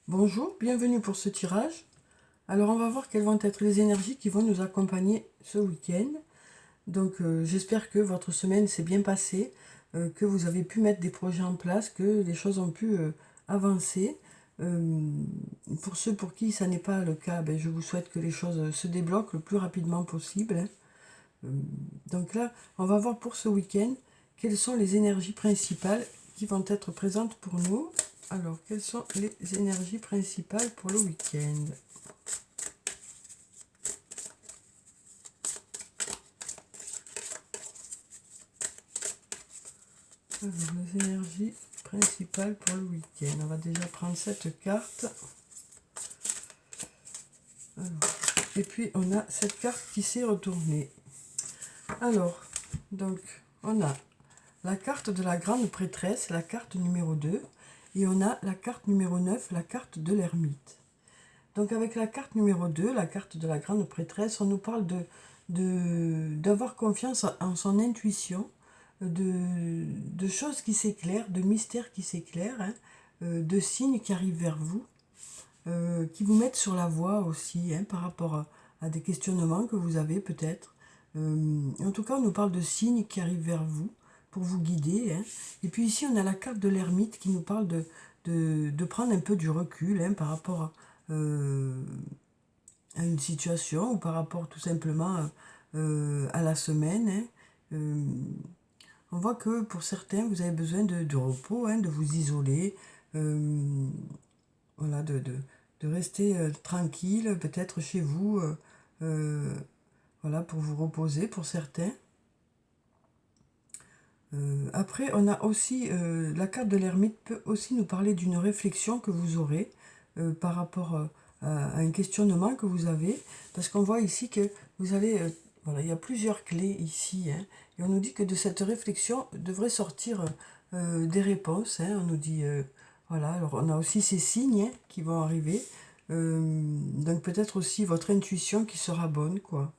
Bonjour, bienvenue pour ce tirage. Alors on va voir quelles vont être les énergies qui vont nous accompagner ce week-end. Donc j'espère que votre semaine s'est bien passée, que vous avez pu mettre des projets en place, que les choses ont pu avancer. Euh, pour ceux pour qui ça n'est pas le cas, je vous souhaite que les choses se débloquent le plus rapidement possible, hein. Euh, donc là, on va voir pour ce week-end quelles sont les énergies principales qui vont être présentes pour nous. Alors, quelles sont les énergies principales pour le week-end? Alors, les énergies principales pour le week-end. On va déjà prendre cette carte. Alors, et puis, on a cette carte qui s'est retournée. Alors, donc, on a la carte de la grande prêtresse, la carte numéro 2. Et on a la carte numéro 9, la carte de l'ermite. Donc avec la carte numéro 2, la carte de la grande prêtresse, on nous parle d'avoir confiance en son intuition, de choses qui s'éclairent, de mystères qui s'éclairent, hein, de signes qui arrivent vers vous, qui vous mettent sur la voie aussi, hein, par rapport à des questionnements que vous avez peut-être. En tout cas, on nous parle de signes qui arrivent vers vous pour vous guider, hein. Et puis ici, on a la carte de l'ermite qui nous parle de prendre un peu du recul, hein, par rapport à une situation ou par rapport tout simplement à la semaine, hein. Euh, on voit que pour certains, vous avez besoin de repos, hein, de vous isoler, euh, voilà, de rester tranquille, peut-être chez vous, euh, voilà, pour vous reposer pour certains. Après, on a aussi la carte de l'ermite peut aussi nous parler d'une réflexion que vous aurez par rapport à un questionnement que vous avez, parce qu'on voit ici que vous allez, voilà, il y a plusieurs clés ici, hein, et on nous dit que de cette réflexion devrait sortir des réponses, hein, on nous dit, voilà, alors on a aussi ces signes, hein, qui vont arriver, donc peut-être aussi votre intuition qui sera bonne, quoi.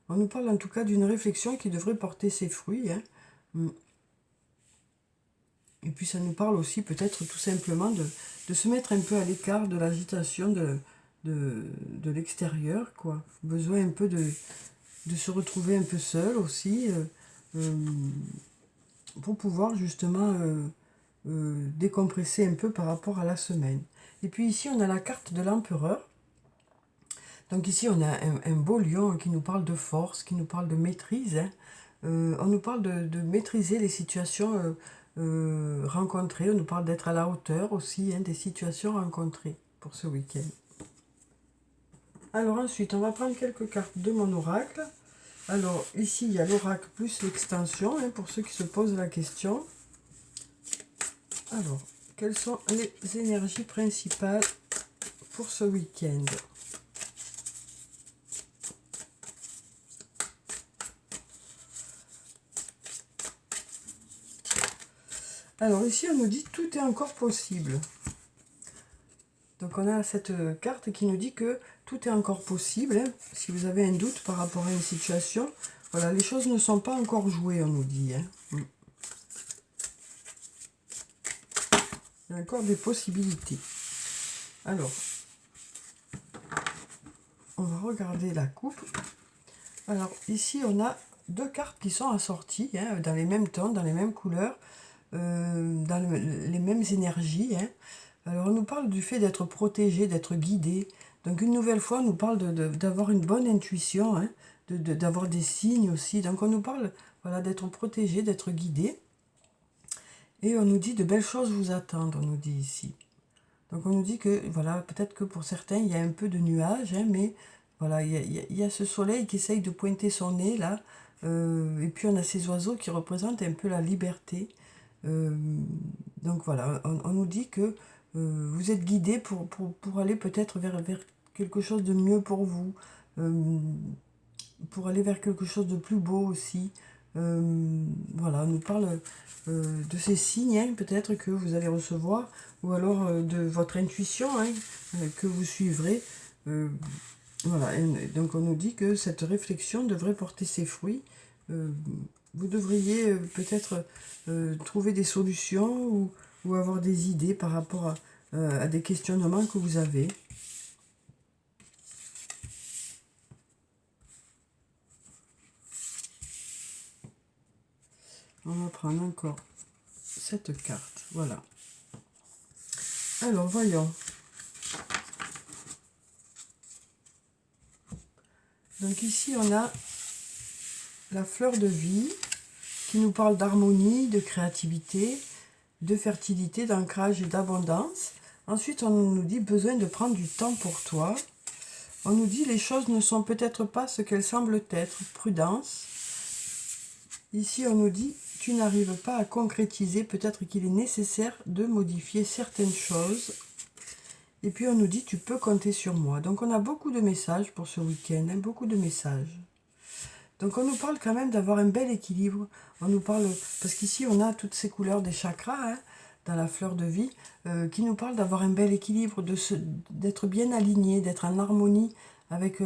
On nous parle en tout cas d'une réflexion qui devrait porter ses fruits, hein. Et puis ça nous parle aussi peut-être tout simplement de se mettre un peu à l'écart de l'agitation de l'extérieur, quoi. Besoin un peu de se retrouver un peu seul aussi, euh, pour pouvoir justement décompresser un peu par rapport à la semaine. Et puis ici on a la carte de l'empereur. Donc ici on a un beau lion qui nous parle de force, qui nous parle de maîtrise, hein. On nous parle de maîtriser les situations rencontrées, on nous parle d'être à la hauteur aussi, hein, des situations rencontrées pour ce week-end. Alors ensuite, on va prendre quelques cartes de mon oracle. Alors ici, il y a l'oracle plus l'extension, hein, pour ceux qui se posent la question. Alors, quelles sont les énergies principales pour ce week-end? Alors ici, on nous dit tout est encore possible. Donc on a cette carte qui nous dit que tout est encore possible, hein. Si vous avez un doute par rapport à une situation, voilà, les choses ne sont pas encore jouées, on nous dit, hein. Il y a encore des possibilités. Alors, on va regarder la coupe. Alors ici, on a deux cartes qui sont assorties, hein, dans les mêmes tons, dans les mêmes couleurs, dans les mêmes énergies, hein. Alors on nous parle du fait d'être protégé, d'être guidé. Donc une nouvelle fois, on nous parle d'avoir une bonne intuition, hein, d'avoir des signes aussi. Donc on nous parle, voilà, d'être protégé, d'être guidé. Et on nous dit de belles choses vous attendent, on nous dit ici. Donc on nous dit que, voilà, peut-être que pour certains, il y a un peu de nuages, hein, mais voilà, il y a ce soleil qui essaye de pointer son nez là. Et puis on a ces oiseaux qui représentent un peu la liberté. Euh, donc voilà, on nous dit que vous êtes guidé pour aller peut-être vers quelque chose de mieux pour vous, euh, pour aller vers quelque chose de plus beau aussi. Voilà, on nous parle de ces signes, hein, peut-être que vous allez recevoir, ou alors de votre intuition, hein, que vous suivrez. Euh, voilà, et donc on nous dit que cette réflexion devrait porter ses fruits. Euh, Vous devriez peut-être trouver des solutions ou avoir des idées par rapport à des questionnements que vous avez. On va prendre encore cette carte. Voilà. Alors, voyons. Donc ici, on a la fleur de vie qui nous parle d'harmonie, de créativité, de fertilité, d'ancrage et d'abondance. Ensuite, on nous dit besoin de prendre du temps pour toi. On nous dit les choses ne sont peut-être pas ce qu'elles semblent être. Prudence. Ici, on nous dit tu n'arrives pas à concrétiser. Peut-être qu'il est nécessaire de modifier certaines choses. Et puis, on nous dit tu peux compter sur moi. Donc, on a beaucoup de messages pour ce week-end. Hein, beaucoup de messages. Donc, on nous parle quand même d'avoir un bel équilibre. On nous parle, parce qu'ici, on a toutes ces couleurs des chakras, hein, dans la fleur de vie, qui nous parle d'avoir un bel équilibre, d'être bien aligné, d'être en harmonie avec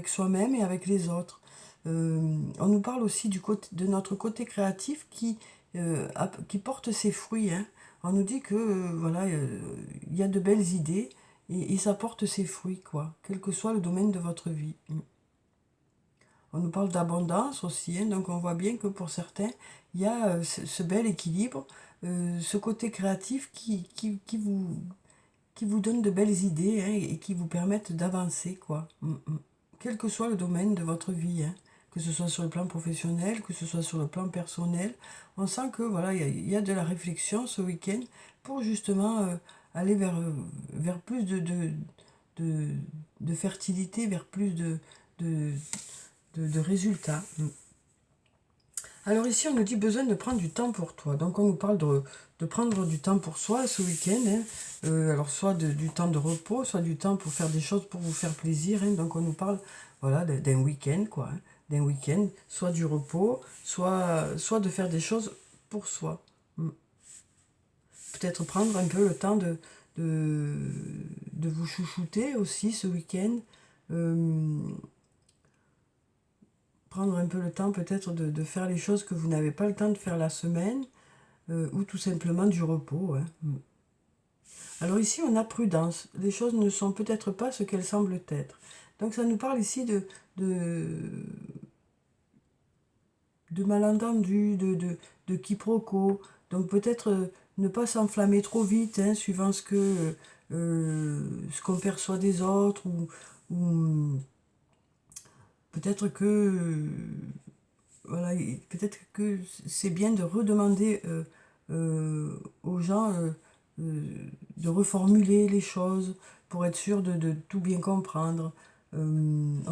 soi-même et avec les autres. On nous parle aussi de notre côté créatif qui porte ses fruits. Hein. On nous dit que voilà, il y a de belles idées et ça porte ses fruits, quoi, quel que soit le domaine de votre vie. On nous parle d'abondance aussi, hein, donc on voit bien que pour certains, il y a ce bel équilibre, ce côté créatif qui vous donne de belles idées, hein, et qui vous permettent d'avancer, quoi. Quel que soit le domaine de votre vie, hein, que ce soit sur le plan professionnel, que ce soit sur le plan personnel, on sent que voilà, il y a de la réflexion ce week-end pour justement aller vers plus de fertilité, vers plus de, de résultats. Alors ici, on nous dit besoin de prendre du temps pour toi. Donc on nous parle de prendre du temps pour soi ce week-end. Hein. Alors soit du temps de repos, soit du temps pour faire des choses pour vous faire plaisir. Hein. Donc on nous parle voilà, d'un week-end, quoi. Hein. D'un week-end, soit du repos, soit de faire des choses pour soi. Peut-être prendre un peu le temps de vous chouchouter aussi ce week-end. Prendre un peu le temps peut-être de faire les choses que vous n'avez pas le temps de faire la semaine, ou tout simplement du repos. Hein. Alors ici, on a prudence. Les choses ne sont peut-être pas ce qu'elles semblent être. Donc ça nous parle ici de malentendus, de quiproquos. Donc peut-être ne pas s'enflammer trop vite, hein, suivant ce qu'on perçoit des autres, ou peut-être que voilà, peut-être que c'est bien de redemander aux gens de reformuler les choses pour être sûr de tout bien comprendre. On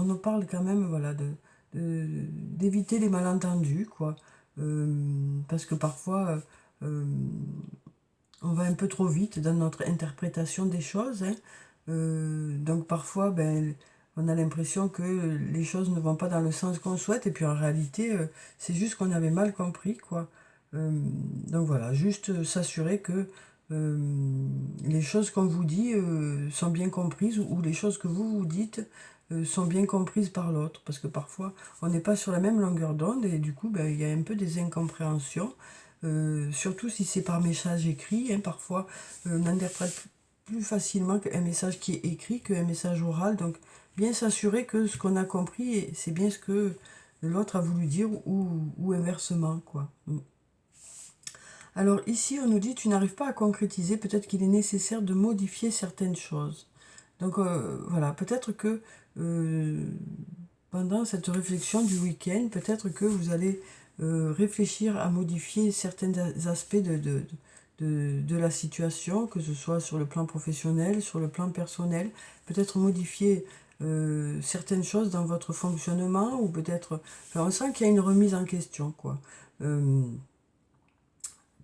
nous parle quand même voilà, d'éviter les malentendus, quoi. Parce que parfois, on va un peu trop vite dans notre interprétation des choses. Hein. Donc parfois, ben, on a l'impression que les choses ne vont pas dans le sens qu'on souhaite, et puis en réalité, c'est juste qu'on avait mal compris, quoi. Donc voilà, juste s'assurer que les choses qu'on vous dit sont bien comprises, ou les choses que vous vous dites sont bien comprises par l'autre, parce que parfois, on n'est pas sur la même longueur d'onde, et du coup, ben, il y a un peu des incompréhensions, surtout si c'est par message écrit. Hein, parfois, on interprète plus facilement un message qui est écrit qu'un message oral, donc bien s'assurer que ce qu'on a compris, c'est bien ce que l'autre a voulu dire, ou inversement, quoi. Alors ici, on nous dit tu n'arrives pas à concrétiser, peut-être qu'il est nécessaire de modifier certaines choses. Donc voilà, peut-être que pendant cette réflexion du week-end, peut-être que vous allez réfléchir à modifier certains aspects de la situation, que ce soit sur le plan professionnel, sur le plan personnel, peut-être modifier certaines choses dans votre fonctionnement, ou peut-être... Enfin, on sent qu'il y a une remise en question, quoi.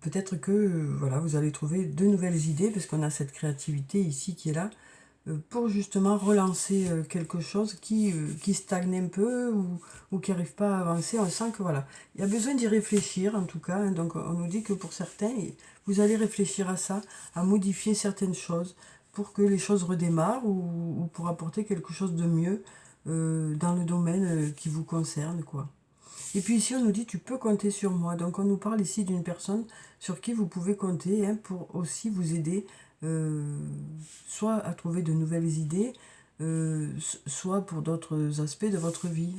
Peut-être que voilà, vous allez trouver de nouvelles idées, parce qu'on a cette créativité ici qui est là, pour justement relancer quelque chose qui stagne un peu, ou qui n'arrive pas à avancer. On sent que voilà, il y a besoin d'y réfléchir en tout cas. Hein. Donc on nous dit que pour certains, vous allez réfléchir à ça, à modifier certaines choses pour que les choses redémarrent, ou pour apporter quelque chose de mieux dans le domaine qui vous concerne, quoi. Et puis ici, on nous dit, tu peux compter sur moi. Donc on nous parle ici d'une personne sur qui vous pouvez compter, hein, pour aussi vous aider soit à trouver de nouvelles idées, soit pour d'autres aspects de votre vie.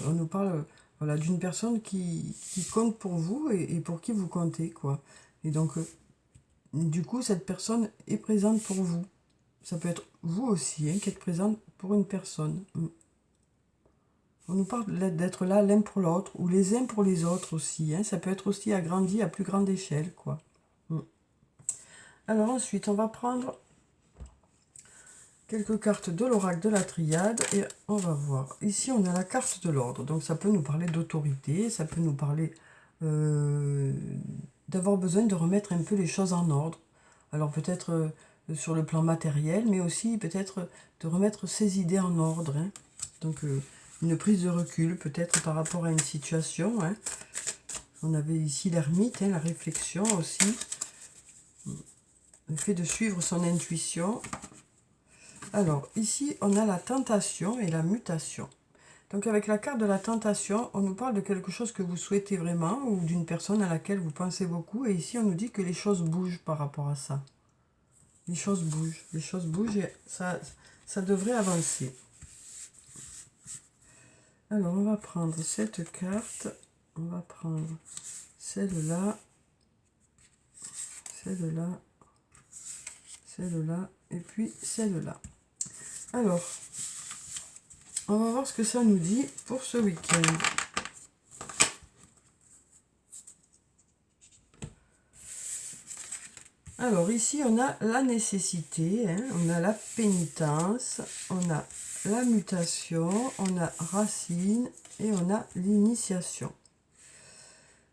On nous parle voilà, d'une personne qui compte pour vous et pour qui vous comptez, quoi. Et donc, du coup, cette personne est présente pour vous. Ça peut être vous aussi, hein, qui êtes présente pour une personne. On nous parle d'être là l'un pour l'autre, ou les uns pour les autres aussi. Hein. Ça peut être aussi agrandi à plus grande échelle, quoi. Alors ensuite, on va prendre quelques cartes de l'oracle de la triade et on va voir. Ici, on a la carte de l'ordre. Donc ça peut nous parler d'autorité, ça peut nous parler d'avoir besoin de remettre un peu les choses en ordre. Alors peut-être sur le plan matériel, mais aussi peut-être de remettre ses idées en ordre. Hein. Donc une prise de recul peut-être par rapport à une situation. Hein. On avait ici l'ermite, hein, la réflexion aussi. Le fait de suivre son intuition. Alors, ici, on a la tentation et la mutation. Donc, avec la carte de la tentation, on nous parle de quelque chose que vous souhaitez vraiment ou d'une personne à laquelle vous pensez beaucoup. Et ici, on nous dit que les choses bougent par rapport à ça. Les choses bougent et ça devrait avancer. Alors, on va prendre cette carte. On va prendre celle-là, celle-là, celle-là et puis celle-là. Alors, on va voir ce que ça nous dit pour ce week-end. Alors ici, on a la nécessité, hein, on a la pénitence, on a la mutation, on a racine et on a l'initiation.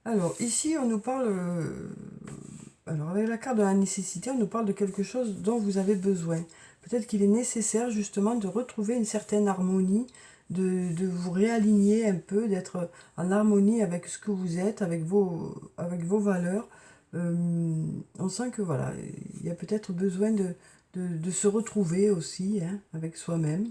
Alors ici, on nous parle... alors avec la carte de la nécessité, on nous parle de quelque chose dont vous avez besoin. Peut-être qu'il est nécessaire justement de retrouver une certaine harmonie, de vous réaligner un peu, d'être en harmonie avec ce que vous êtes, avec vos valeurs. On sent que voilà, il y a peut-être besoin de se retrouver aussi hein, avec soi-même.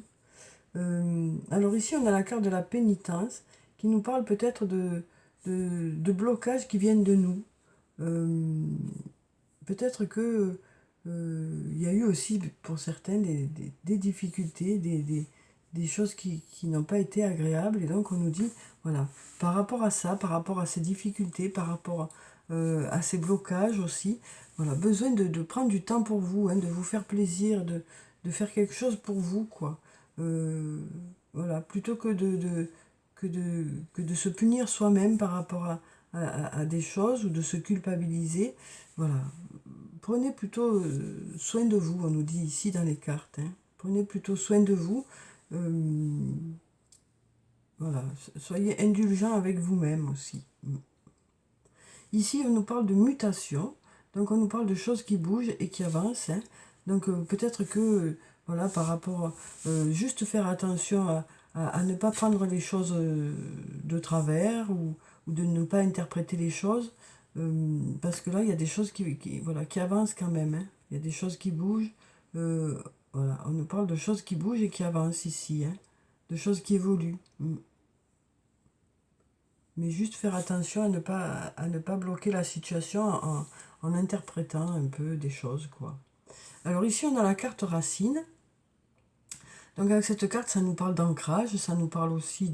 Alors ici, on a la carte de la pénitence qui nous parle peut-être de blocages qui viennent de nous. Peut-être que il y a eu aussi pour certains des difficultés, des choses qui n'ont pas été agréables. Et donc on nous dit, voilà, par rapport à ça, par rapport à ces difficultés, par rapport à ces blocages aussi, voilà, besoin de prendre du temps pour vous, hein, de vous faire plaisir, de faire quelque chose pour vous, quoi. Voilà, plutôt que de se punir soi-même par rapport à des choses ou de se culpabiliser. Voilà, prenez plutôt soin de vous, on nous dit ici dans les cartes. Hein. Prenez plutôt soin de vous. Voilà, soyez indulgents avec vous-même aussi. Ici, on nous parle de mutation. Donc, on nous parle de choses qui bougent et qui avancent. Hein. Donc, peut-être que, voilà, par rapport, juste faire attention à ne pas prendre les choses de travers ou de ne pas interpréter les choses. Parce que là, il y a des choses voilà, qui avancent quand même. Hein. Il y a des choses qui bougent. Voilà, on nous parle de choses qui bougent et qui avancent ici. Hein. De choses qui évoluent. Mais juste faire attention à ne pas bloquer la situation en interprétant un peu des choses, quoi. Alors ici, on a la carte racine. Donc avec cette carte, ça nous parle d'ancrage, ça nous parle aussi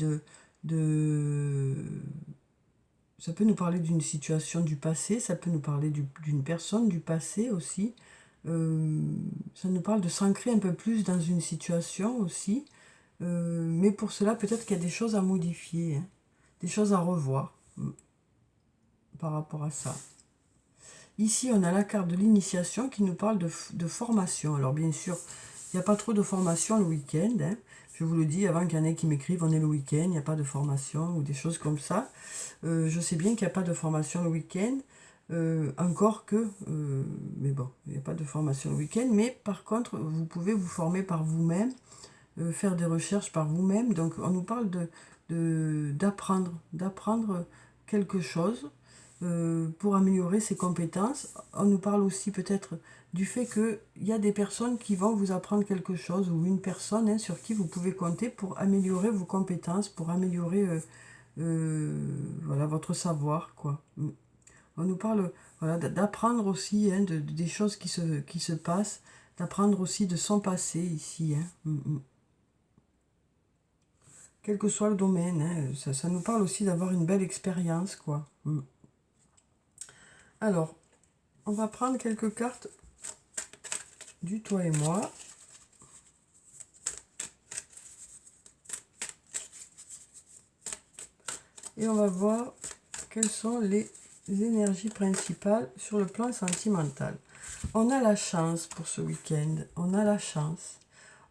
ça peut nous parler d'une situation du passé, ça peut nous parler d'une personne du passé aussi. Ça nous parle de s'ancrer un peu plus dans une situation aussi. Mais pour cela, peut-être qu'il y a des choses à modifier, hein, des choses à revoir par rapport à ça. Ici, on a la carte de l'initiation qui nous parle de formation. Alors bien sûr, il n'y a pas trop de formation le week-end. Hein. Je vous le dis, avant qu'il y en ait qui m'écrivent, on est le week-end, il n'y a pas de formation ou des choses comme ça. Je sais bien qu'il n'y a pas de formation le week-end. Encore que, mais bon, il n'y a pas de formation le week-end. Mais par contre, vous pouvez vous former par vous-même, faire des recherches par vous-même. Donc on nous parle d'apprendre quelque chose pour améliorer ses compétences. On nous parle aussi peut-être du fait qu'il y a des personnes qui vont vous apprendre quelque chose ou une personne hein, sur qui vous pouvez compter pour améliorer vos compétences, pour améliorer voilà, votre savoir, quoi. On nous parle, voilà, d'apprendre aussi, hein, des choses qui se passent, d'apprendre aussi de son passé ici, hein. Quel que soit le domaine, hein, ça nous parle aussi d'avoir une belle expérience, quoi. Alors, on va prendre quelques cartes du toi et moi. Et on va voir quelles sont les énergies principales sur le plan sentimental. On a la chance pour ce week-end, on a la chance.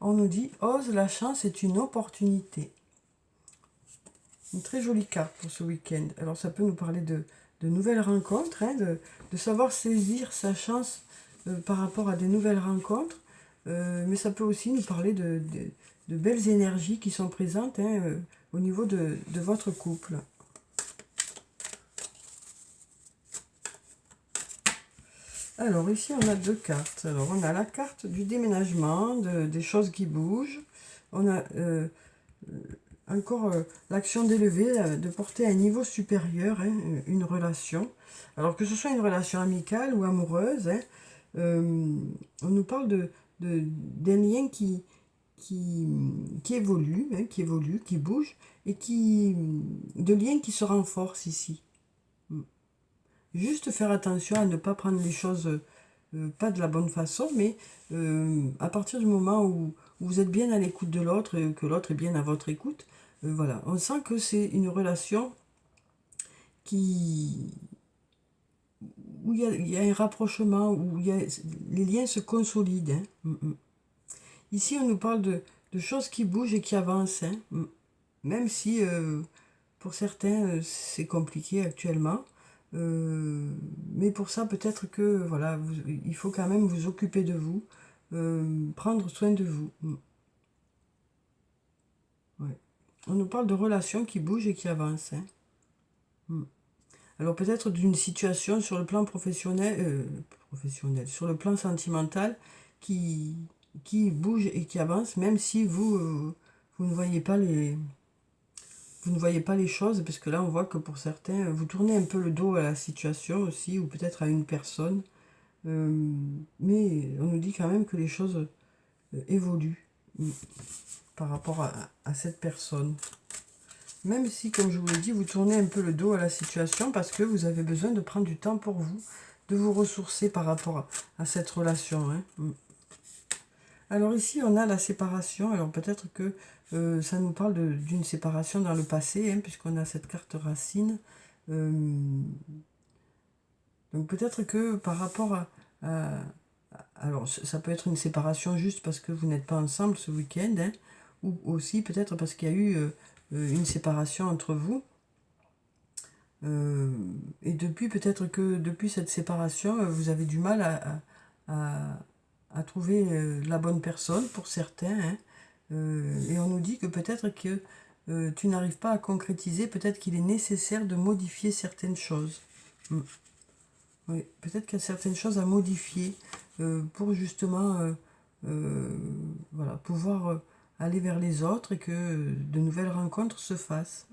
On nous dit, ose, la chance est une opportunité. Une très jolie carte pour ce week-end. Alors ça peut nous parler de nouvelles rencontres, hein, de savoir saisir sa chance par rapport à des nouvelles rencontres. Mais ça peut aussi nous parler de belles énergies qui sont présentes, hein, au niveau de votre couple. Alors ici on a deux cartes. Alors on a la carte du déménagement, des choses qui bougent. On a encore l'action d'élever, de porter à un niveau supérieur, hein, une relation. Alors que ce soit une relation amicale ou amoureuse, hein, on nous parle d'un lien qui évolue, hein, qui bouge, et de liens qui se renforcent ici. Juste faire attention à ne pas prendre les choses pas de la bonne façon, mais à partir du moment où vous êtes bien à l'écoute de l'autre et que l'autre est bien à votre écoute, voilà, on sent que c'est une relation qui où il y a un rapprochement, où les liens se consolident, hein. Ici, on nous parle de choses qui bougent et qui avancent, hein. Même si pour certains c'est compliqué actuellement. Mais pour ça, peut-être que voilà, il faut quand même vous occuper de vous, prendre soin de vous. Ouais. On nous parle de relations qui bougent et qui avancent, hein. Alors peut-être d'une situation sur le plan professionnel, sur le plan sentimental qui, bouge et qui avance, même si vous ne voyez pas les choses, parce que là on voit que pour certains, vous tournez un peu le dos à la situation aussi, ou peut-être à une personne. Mais on nous dit quand même que les choses évoluent par rapport à cette personne. Même si, comme je vous l'ai dit, vous tournez un peu le dos à la situation parce que vous avez besoin de prendre du temps pour vous, de vous ressourcer par rapport à cette relation, hein. Alors ici, on a la séparation. Alors peut-être que ça nous parle d'une séparation dans le passé, hein, puisqu'on a cette carte racine. Donc peut-être que par rapport alors ça peut être une séparation juste parce que vous n'êtes pas ensemble ce week-end, hein, ou aussi peut-être parce qu'il y a eu une séparation entre vous. Et peut-être que depuis cette séparation, vous avez du mal à trouver la bonne personne pour certains, hein. Et on nous dit que peut-être que tu n'arrives pas à concrétiser, peut-être qu'il est nécessaire de modifier certaines choses. Oui, peut-être qu'il y a certaines choses à modifier pour justement voilà, pouvoir aller vers les autres et que de nouvelles rencontres se fassent.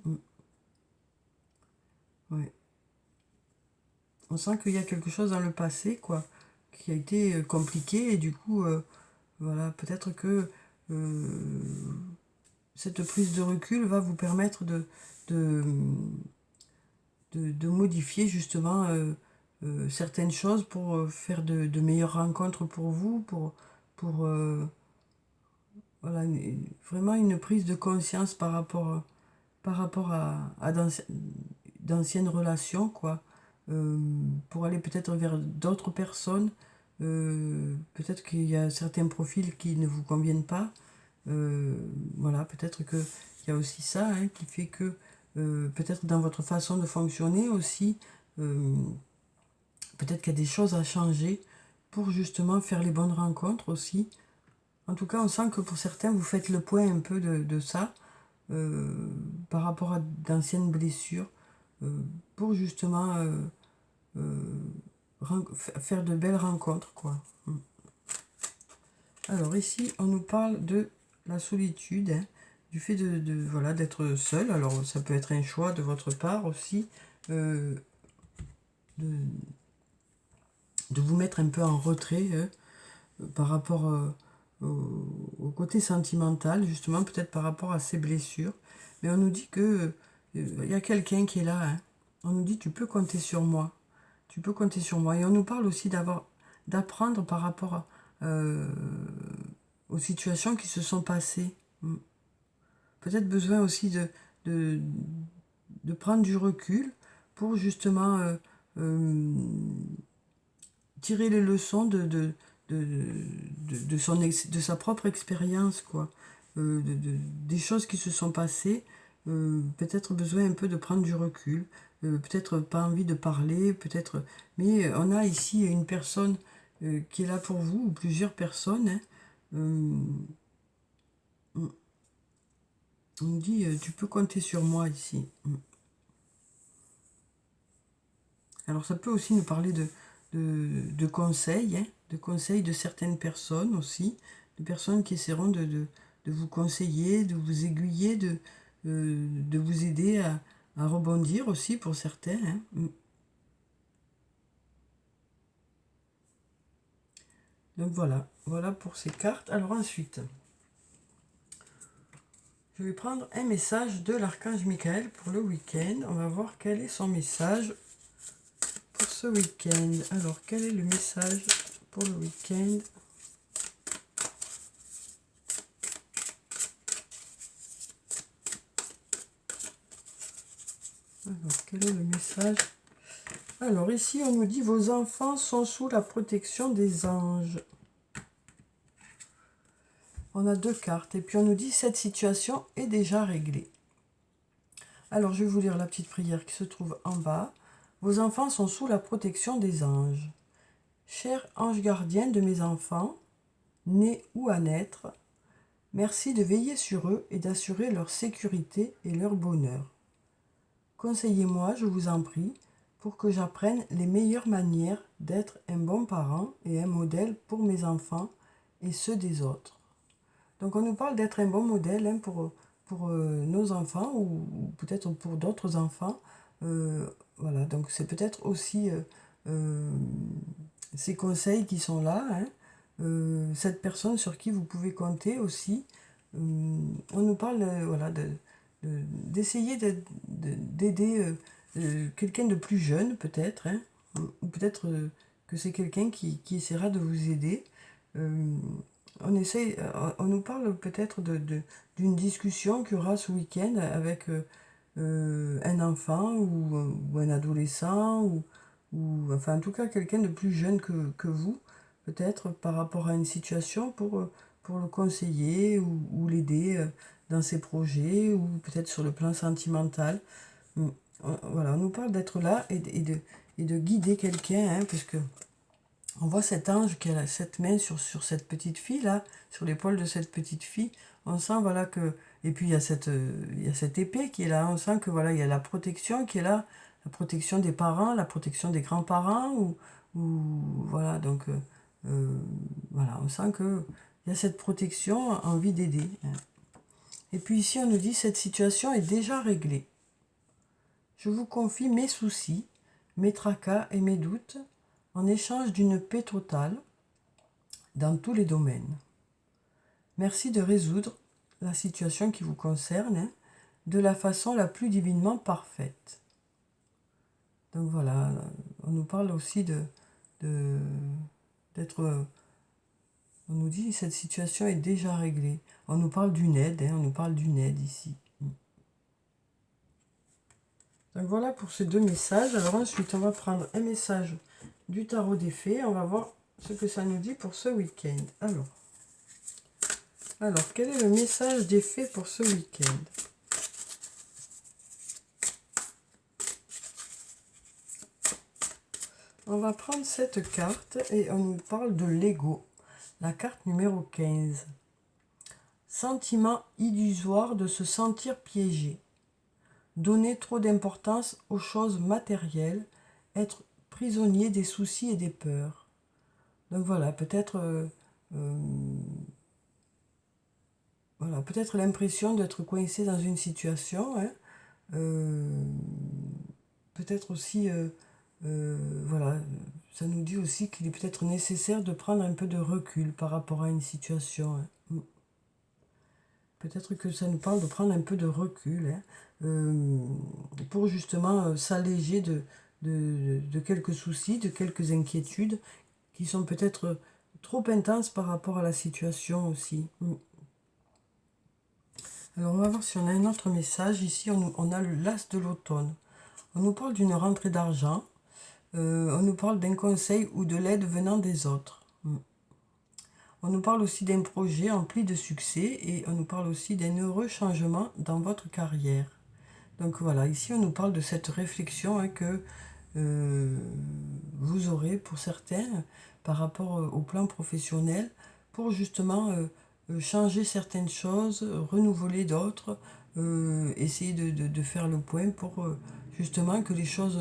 Oui. On sent qu'il y a quelque chose dans le passé, quoi, qui a été compliqué et du coup, voilà, peut-être que cette prise de recul va vous permettre de, de modifier justement certaines choses pour faire de meilleures rencontres pour vous, pour voilà, vraiment une prise de conscience par rapport à d'anciennes relations, quoi. Pour aller peut-être vers d'autres personnes. Peut-être qu'il y a certains profils qui ne vous conviennent pas. Voilà, peut-être qu'il y a aussi ça, hein, qui fait que peut-être dans votre façon de fonctionner aussi, peut-être qu'il y a des choses à changer pour justement faire les bonnes rencontres aussi. En tout cas, on sent que pour certains, vous faites le point un peu de ça par rapport à d'anciennes blessures pour justement faire de belles rencontres, quoi. Alors ici, on nous parle de la solitude, hein, du fait voilà, d'être seul. Alors ça peut être un choix de votre part aussi. de, de vous mettre un peu en retrait par rapport au côté sentimental, justement, peut-être par rapport à ces blessures. Mais on nous dit que il y a quelqu'un qui est là. Hein. On nous dit, tu peux compter sur moi. Tu peux compter sur moi. Et on nous parle aussi d'apprendre par rapport aux situations qui se sont passées. Peut-être besoin aussi de, de prendre du recul pour justement tirer les leçons de sa propre expérience, quoi. Des choses qui se sont passées, peut-être besoin un peu de prendre du recul, peut-être pas envie de parler, peut-être... Mais on a ici une personne qui est là pour vous, ou plusieurs personnes. Hein. On me dit, tu peux compter sur moi ici. Alors ça peut aussi nous parler de conseils, hein, de conseils de certaines personnes aussi, de personnes qui essaieront de vous conseiller, de vous aiguiller, de vous aider à rebondir aussi pour certains. Hein. Donc voilà, voilà pour ces cartes. Alors ensuite, je vais prendre un message de l'archange Michael pour le week-end. On va voir quel est son message pour ce week-end. Alors, quel est le message pour le week-end ? Alors, quel est le message? Alors, ici, on nous dit, vos enfants sont sous la protection des anges. On a 2 cartes. Et puis, on nous dit, cette situation est déjà réglée. Alors, je vais vous lire la petite prière qui se trouve en bas. Vos enfants sont sous la protection des anges. Cher ange gardien de mes enfants, nés ou à naître, merci de veiller sur eux et d'assurer leur sécurité et leur bonheur. Conseillez-moi, je vous en prie, pour que j'apprenne les meilleures manières d'être un bon parent et un modèle pour mes enfants et ceux des autres. Donc on nous parle d'être un bon modèle hein, pour nos enfants ou peut-être pour d'autres enfants. Voilà, donc c'est peut-être aussi ces conseils qui sont là. Hein, cette personne sur qui vous pouvez compter aussi. On nous parle voilà, d'essayer d'aider quelqu'un de plus jeune peut-être, hein, ou peut-être que c'est quelqu'un qui essaiera de vous aider. On nous parle peut-être d'une discussion qu'il y aura ce week-end avec un enfant ou un adolescent ou enfin en tout cas quelqu'un de plus jeune que vous, peut-être par rapport à une situation pour le conseiller ou l'aider dans ses projets ou peut-être sur le plan sentimental. Voilà, on nous parle d'être là et de guider quelqu'un, hein, puisque on voit cet ange qui a cette main sur cette petite fille là, sur l'épaule de cette petite fille. On sent voilà que et puis il y a cette épée qui est là. On sent que voilà il y a la protection qui est là, la protection des parents, la protection des grands-parents ou voilà donc voilà on sent que il y a cette protection, envie d'aider. Hein. Et puis ici on nous dit cette situation est déjà réglée. Je vous confie mes soucis, mes tracas et mes doutes en échange d'une paix totale dans tous les domaines. Merci de résoudre la situation qui vous concerne hein, de la façon la plus divinement parfaite. Donc voilà, on nous parle aussi d'être... On nous dit cette situation est déjà réglée. On nous parle d'une aide, hein, on nous parle d'une aide ici. Donc voilà pour ces 2 messages. Alors ensuite, on va prendre un message du tarot des fées. On va voir ce que ça nous dit pour ce week-end. Alors, quel est le message des fées pour ce week-end? On va prendre cette carte et on nous parle de l'ego. La carte numéro 15. Sentiment illusoire de se sentir piégé. Donner trop d'importance aux choses matérielles. Être prisonnier des soucis et des peurs. Donc voilà, peut-être voilà, peut-être l'impression d'être coincé dans une situation. Hein, peut-être aussi Voilà, ça nous dit aussi qu'il est peut-être nécessaire de prendre un peu de recul par rapport à une situation, hein. Peut-être que ça nous parle de prendre un peu de recul, hein, pour justement s'alléger de quelques soucis, de quelques inquiétudes qui sont peut-être trop intenses par rapport à la situation aussi. Alors on va voir si on a un autre message. Ici on a le l'as de l'automne. On nous parle d'une rentrée d'argent. On nous parle d'un conseil ou de l'aide venant des autres. On nous parle aussi d'un projet empli de succès et on nous parle aussi d'un heureux changement dans votre carrière. Donc voilà, ici on nous parle de cette réflexion, hein, que vous aurez pour certains par rapport au plan professionnel pour justement changer certaines choses, renouveler d'autres, essayer de faire le point pour justement que les choses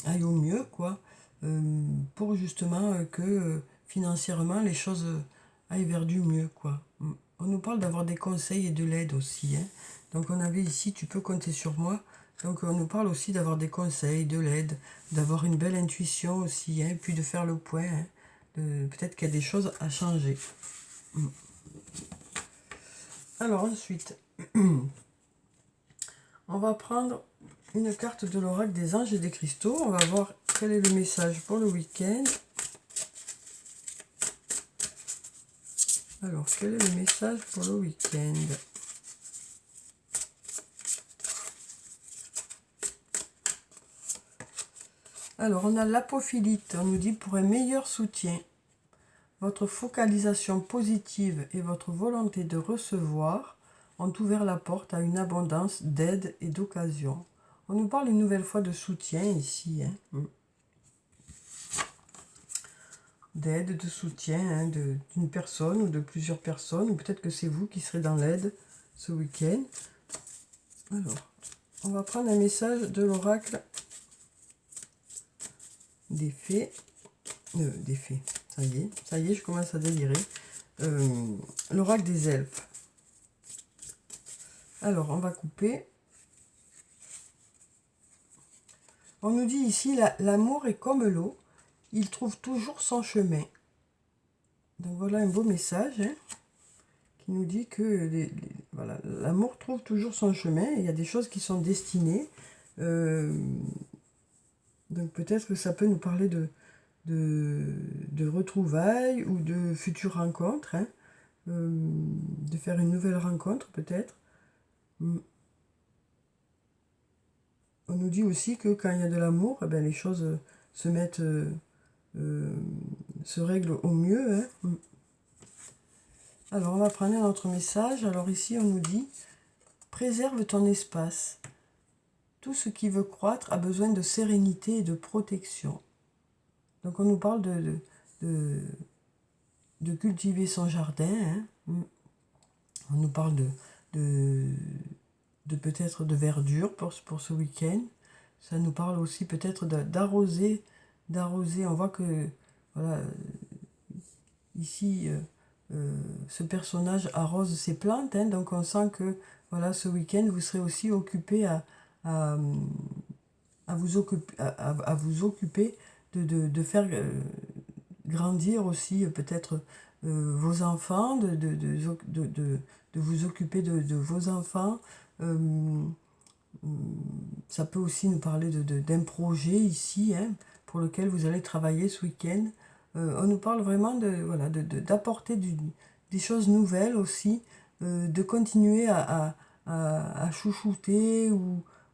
aillent au mieux, quoi. Pour justement que financièrement les choses aillent vers du mieux, quoi. On nous parle d'avoir des conseils et de l'aide aussi, hein. Donc on avait ici, tu peux compter sur moi. Donc on nous parle aussi d'avoir des conseils, de l'aide, d'avoir une belle intuition aussi, hein, puis de faire le point, hein. Peut-être qu'il y a des choses à changer. Alors ensuite, on va prendre une carte de l'oracle des anges et des cristaux. On va voir quel est le message pour le week-end. Alors, quel est le message pour le week-end? Alors, on a l'apophilite. On nous dit pour un meilleur soutien, votre focalisation positive et votre volonté de recevoir ont ouvert la porte à une abondance d'aide et d'occasion. On nous parle une nouvelle fois de soutien ici, hein. D'aide, de soutien, hein, d'une personne ou de plusieurs personnes, ou peut-être que c'est vous qui serez dans l'aide ce week-end. Alors, on va prendre un message de l'oracle des fées. Des fées, ça y est, je commence à délirer. L'oracle des elfes. Alors, on va couper. On nous dit ici, l'amour est comme l'eau, il trouve toujours son chemin. Donc voilà un beau message, hein, qui nous dit que voilà, l'amour trouve toujours son chemin, et il y a des choses qui sont destinées. Donc peut-être que ça peut nous parler de retrouvailles ou de futures rencontres, hein, de faire une nouvelle rencontre peut-être. On nous dit aussi que quand il y a de l'amour, eh ben, les choses se mettent, se règlent au mieux, hein. Alors on va prendre un autre message. Alors ici on nous dit, préserve ton espace. Tout ce qui veut croître a besoin de sérénité et de protection. Donc on nous parle de cultiver son jardin, hein. On nous parle de peut-être de verdure pour ce week-end. Ça nous parle aussi peut-être d'arroser. On voit que voilà, ici ce personnage arrose ses plantes, hein, donc on sent que voilà, ce week-end vous serez aussi occupé à vous occuper de faire grandir aussi peut-être vos enfants, de vous occuper de vos enfants. Ça peut aussi nous parler d'un projet ici, hein, pour lequel vous allez travailler ce week-end. On nous parle vraiment voilà, d'apporter des choses nouvelles aussi, de continuer à chouchouter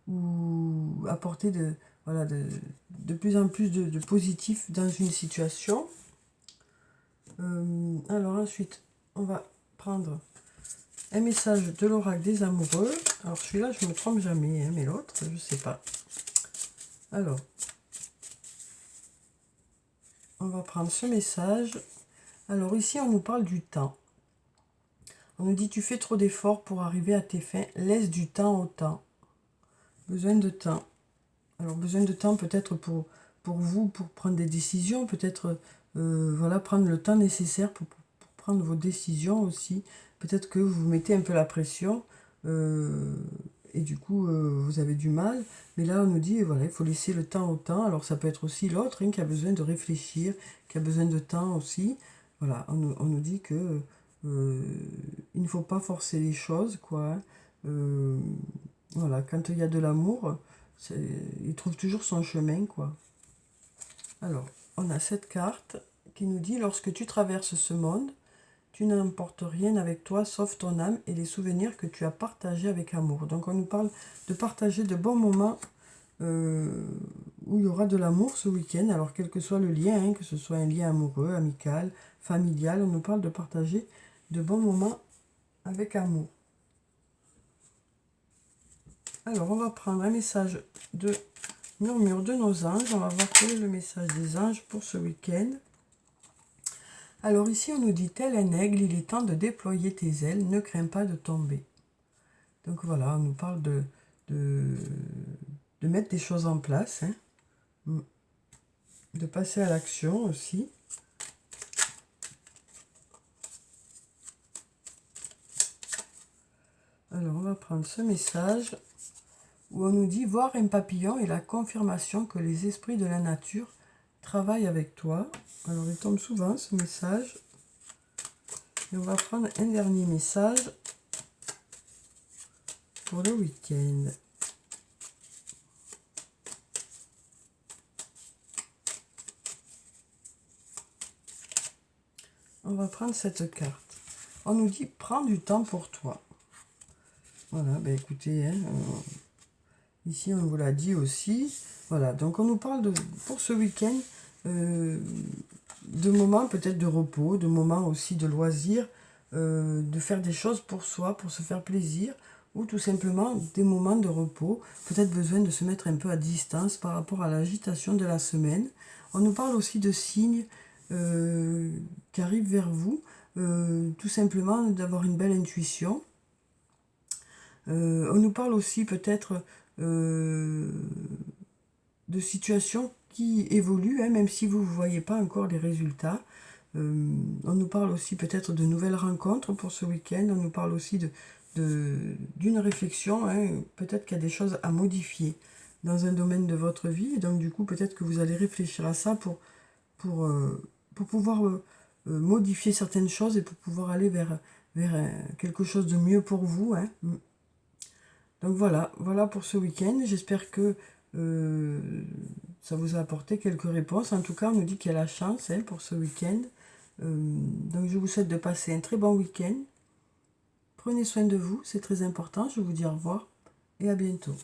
ou apporter voilà, de plus en plus de positif dans une situation. Alors ensuite, on va prendre un message de l'oracle des amoureux. Alors celui-là, je ne me trompe jamais, hein, mais l'autre, je ne sais pas. Alors, on va prendre ce message. Alors ici, on nous parle du temps. On nous dit, tu fais trop d'efforts pour arriver à tes fins. Laisse du temps au temps. Besoin de temps. Alors, besoin de temps peut-être pour vous, pour prendre des décisions. Peut-être, voilà, prendre le temps nécessaire pour prendre vos décisions aussi. Peut-être que vous mettez un peu la pression. et du coup, vous avez du mal. Mais là, on nous dit, voilà, il faut laisser le temps au temps. Alors, ça peut être aussi l'autre qui a besoin de réfléchir, qui a besoin de temps aussi. Voilà, on nous dit que il ne faut pas forcer les choses, quoi. Hein. Voilà, quand il y a de l'amour, il trouve toujours son chemin, quoi. Alors, on a cette carte qui nous dit, lorsque tu traverses ce monde, tu n'emportes rien avec toi sauf ton âme et les souvenirs que tu as partagés avec amour. Donc on nous parle de partager de bons moments où il y aura de l'amour ce week-end. Alors quel que soit le lien, hein, que ce soit un lien amoureux, amical, familial, on nous parle de partager de bons moments avec amour. Alors on va prendre un message de murmure de nos anges. On va voir quel est le message des anges pour ce week-end. Alors ici, on nous dit, tel un aigle, il est temps de déployer tes ailes, ne crains pas de tomber. Donc voilà, on nous parle de mettre des choses en place, hein, de passer à l'action aussi. Alors, on va prendre ce message où on nous dit, voir un papillon est la confirmation que les esprits de la nature travaillent avec toi. Alors, il tombe souvent ce message. Et on va prendre un dernier message pour le week-end. On va prendre cette carte. On nous dit, prends du temps pour toi. Voilà, ben écoutez, hein, ici on vous l'a dit aussi. Voilà, donc on nous parle pour ce week-end de moments peut-être de repos, de moments aussi de loisirs, de faire des choses pour soi, pour se faire plaisir, ou tout simplement des moments de repos, peut-être besoin de se mettre un peu à distance par rapport à l'agitation de la semaine. On nous parle aussi de signes qui arrivent vers vous, tout simplement d'avoir une belle intuition. On nous parle aussi peut-être de situations qui évoluent, hein, même si vous ne voyez pas encore les résultats. On nous parle aussi peut-être de nouvelles rencontres pour ce week-end. On nous parle aussi d'une réflexion. Hein, peut-être qu'il y a des choses à modifier dans un domaine de votre vie. Et donc du coup, peut-être que vous allez réfléchir à ça pour pouvoir modifier certaines choses et pour pouvoir aller vers quelque chose de mieux pour vous. Hein. Donc voilà pour ce week-end. J'espère que ça vous a apporté quelques réponses. En tout cas, on nous dit qu'il y a la chance, hein, pour ce week-end. Donc je vous souhaite de passer un très bon week-end. Prenez soin de vous, c'est très important. Je vous dis au revoir et à bientôt.